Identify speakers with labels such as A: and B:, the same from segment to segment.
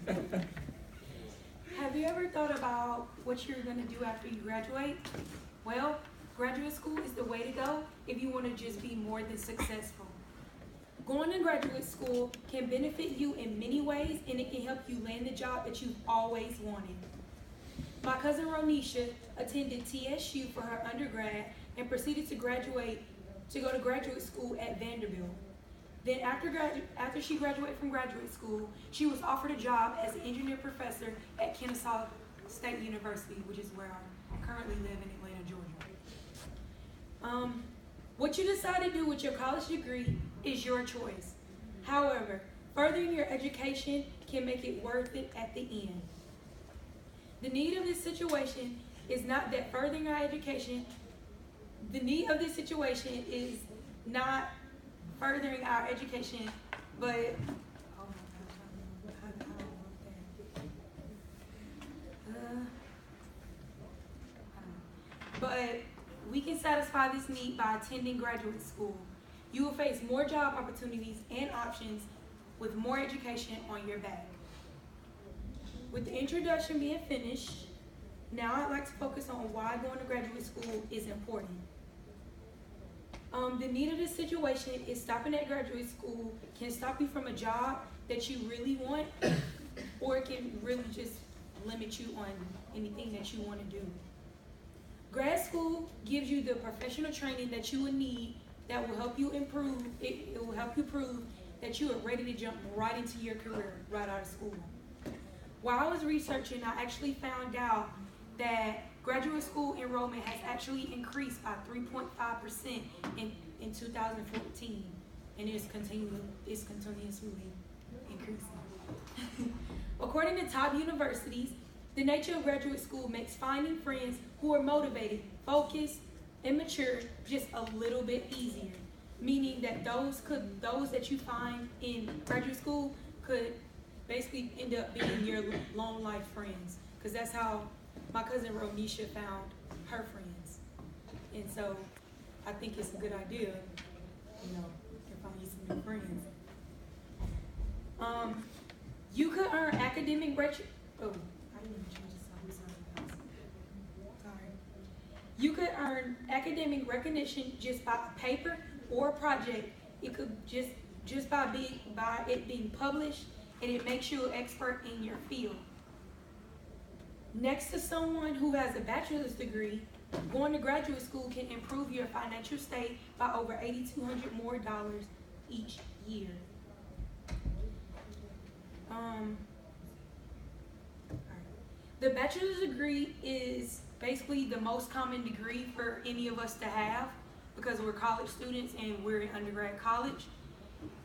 A: Have you ever thought about what you're going to do after you graduate? Well, graduate school is the way to go if you want to just be more than successful. Going to graduate school can benefit you in many ways, and it can help you land the job that you've always wanted. My cousin Ronisha attended TSU for her undergrad and proceeded to go to graduate school at Vanderbilt. Then after she graduated from graduate school, she was offered a job as an engineer professor at Kennesaw State University, which is where I currently live in Atlanta, Georgia. What you decide to do with your college degree is your choice. However, furthering your education can make it worth it at the end. The need of this situation is not that furthering our education, the need of this situation is not furthering our education, but but we can satisfy this need by attending graduate school. You will face more job opportunities and options with more education on your back. With the introduction being finished, now I'd like to focus on why going to graduate school is important. The need of this situation is stopping at graduate school can stop you from a job that you really want, or it can really just limit you on anything that you want to do. Grad school gives you the professional training that you will need that will help you improve. It will help you prove that you are ready to jump right into your career right out of school. While I was researching, I actually found out that graduate school enrollment has actually increased by 3.5% in 2014, and it's continuously increasing. According to top universities, the nature of graduate school makes finding friends who are motivated, focused, and mature just a little bit easier, meaning that those that you find in graduate school could basically end up being your long life friends, because that's how my cousin Ronisha found her friends. And so I think it's a good idea, to find you some new friends. You could earn academic You could earn academic recognition just by a paper or a project. It could just by it being published, and it makes you an expert in your field. Next to someone who has a bachelor's degree, going to graduate school can improve your financial state by over $8,200 more each year. The bachelor's degree is basically the most common degree for any of us to have because we're college students and we're in undergrad college.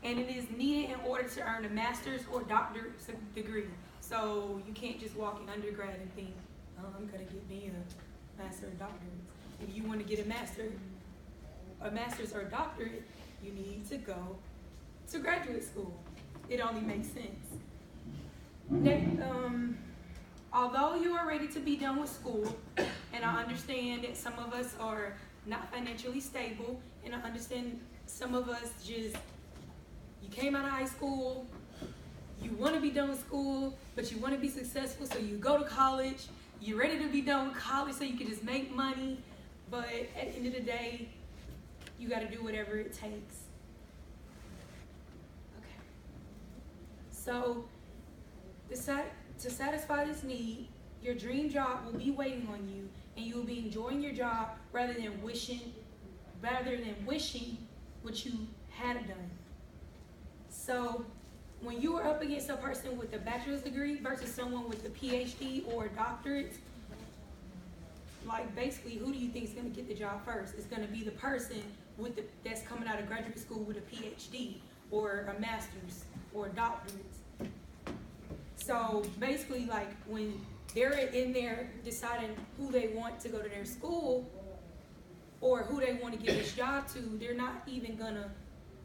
A: And it is needed in order to earn a master's or doctorate degree. So you can't just walk in undergrad and think, oh, I'm going to get me a master or doctorate. If you want to get a master's or doctorate, you need to go to graduate school. It only makes sense. Next, although you are ready to be done with school, and I understand that some of us are not financially stable, and I understand some of us you came out of high school, you want to be done with school, but you want to be successful, so you go to college, you're ready to be done with college so you can just make money, but at the end of the day, you got to do whatever it takes. Okay. So, to satisfy this need, your dream job will be waiting on you, and you will be enjoying your job rather than wishing what you had done. So when you are up against a person with a bachelor's degree versus someone with a PhD or a doctorate, like basically who do you think is going to get the job first? It's going to be the person that's coming out of graduate school with a PhD or a master's or a doctorate. So basically, like when they're in there deciding who they want to go to their school or who they want to give this job to, they're not even gonna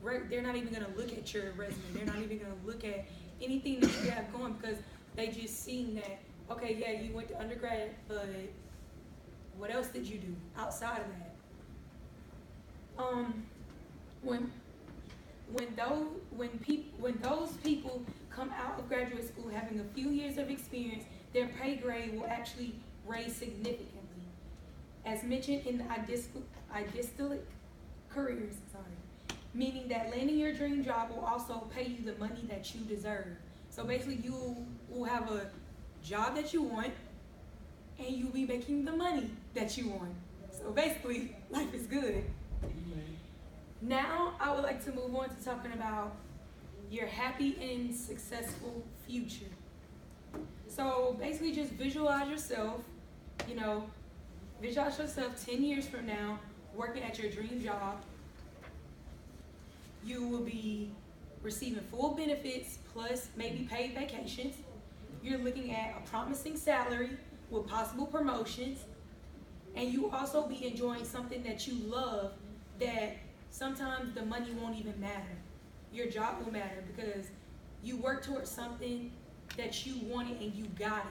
A: look at your resume. They're not even gonna look at anything that you have going because they just seen that, okay, yeah, you went to undergrad, but what else did you do outside of that? When those people come out of graduate school having a few years of experience, their pay grade will actually raise significantly. As mentioned in the idyllic careers, meaning that landing your dream job will also pay you the money that you deserve. So basically you will have a job that you want and you'll be making the money that you want. So basically, life is good. Now, I would like to move on to talking about your happy and successful future. So basically just visualize yourself, visualize yourself 10 years from now working at your dream job. You will be receiving full benefits plus maybe paid vacations. You're looking at a promising salary with possible promotions. And you will also be enjoying something that you love that sometimes the money won't even matter. Your job will matter because you worked towards something that you wanted and you got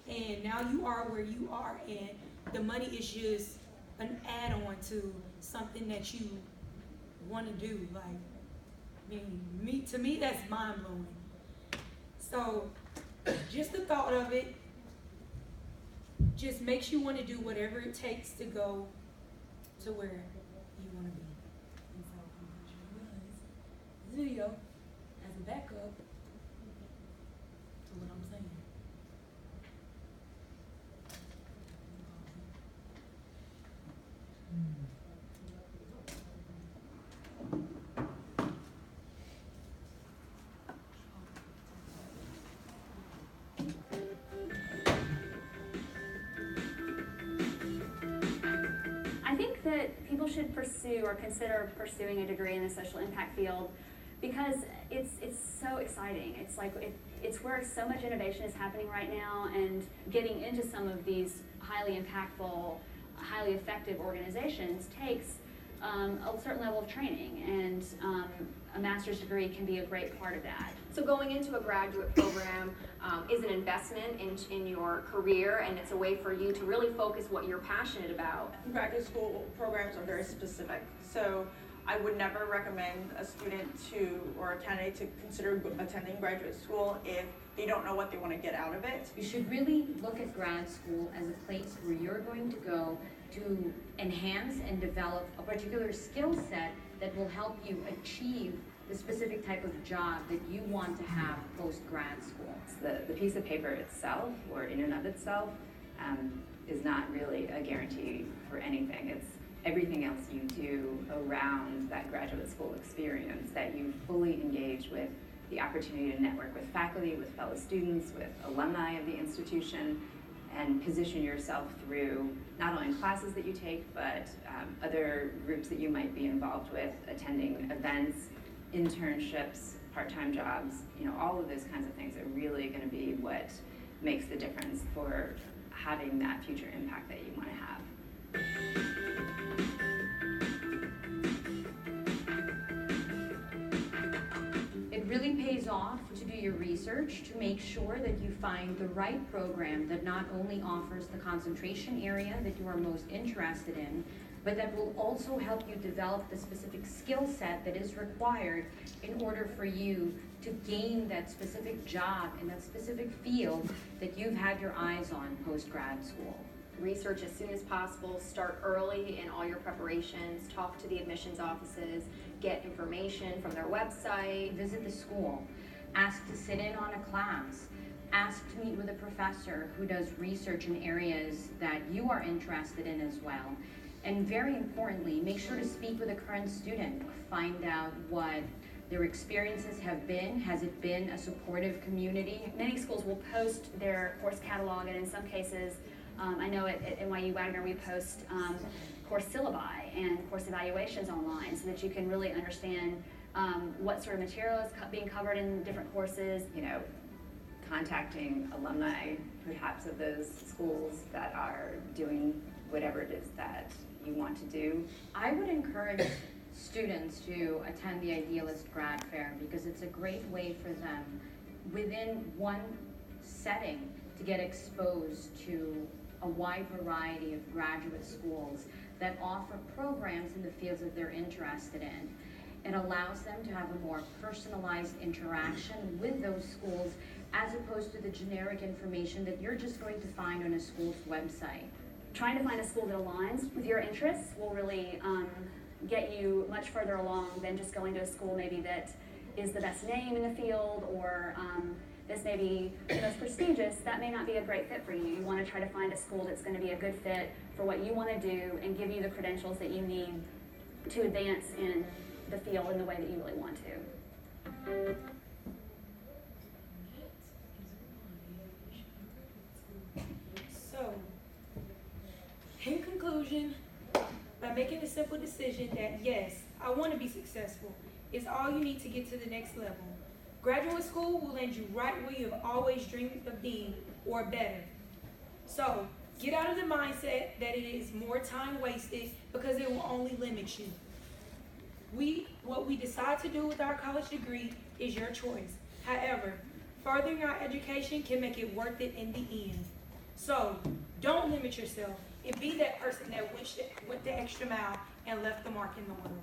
A: it. And now you are where you are and the money is just an add-on to something that you want to do. To me, that's mind-blowing. So, just the thought of it just makes you want to do whatever it takes to go to where you want to be. And so, I'm going to utilize this video as a backup to what I'm saying.
B: I think that people should pursue or consider pursuing a degree in the social impact field because it's so exciting. It's where so much innovation is happening right now, and getting into some of these highly impactful, highly effective organizations takes a certain level of training, and a master's degree can be a great part of that.
C: So going into a graduate program is an investment in your career, and it's a way for you to really focus what you're passionate about.
D: Graduate school programs are very specific, so I would never recommend a student or a candidate to consider attending graduate school if they don't know what they want to get out of it.
E: You should really look at grad school as a place where you're going to go to enhance and develop a particular skill set that will help you achieve the specific type of job that you want to have post-grad school.
F: The piece of paper itself, or in and of itself, is not really a guarantee for anything. It's everything else you do around that graduate school experience, that you fully engage with the opportunity to network with faculty, with fellow students, with alumni of the institution, and position yourself through not only classes that you take, but other groups that you might be involved with, attending events, internships, part-time jobs, all of those kinds of things are really going to be what makes the difference for having that future impact that you want to have.
E: It really pays off to do your research to make sure that you find the right program that not only offers the concentration area that you are most interested in, but that will also help you develop the specific skill set that is required in order for you to gain that specific job in that specific field that you've had your eyes on post-grad school.
C: Research as soon as possible, start early in all your preparations, talk to the admissions offices, get information from their website.
E: Visit the school, ask to sit in on a class, ask to meet with a professor who does research in areas that you are interested in as well. And very importantly, make sure to speak with a current student, find out what their experiences have been. Has it been a supportive community?
B: Many schools will post their course catalog, and in some cases, I know at NYU Wagner we post course syllabi and course evaluations online so that you can really understand what sort of material is being covered in different courses.
F: Contacting alumni, perhaps, of those schools that are doing whatever it is that you want to do.
E: I would encourage students to attend the Idealist Grad Fair because it's a great way for them within one setting to get exposed to a wide variety of graduate schools that offer programs in the fields that they're interested in. It allows them to have a more personalized interaction with those schools as opposed to the generic information that you're just going to find on a school's website.
B: Trying to find a school that aligns with your interests will really get you much further along than just going to a school maybe that is the best name in the field, or this may be the most prestigious. That may not be a great fit for you. You want to try to find a school that's going to be a good fit for what you want to do and give you the credentials that you need to advance in the field in the way that you really want to.
A: So, in conclusion, by making a simple decision that yes, I want to be successful, it's all you need to get to the next level. Graduate school will land you right where you have always dreamed of being, or better. So, get out of the mindset that it is more time wasted, because it will only limit you. What we decide to do with our college degree is your choice. However, furthering our education can make it worth it in the end. So, don't limit yourself and be that person that went the extra mile and left the mark in the world.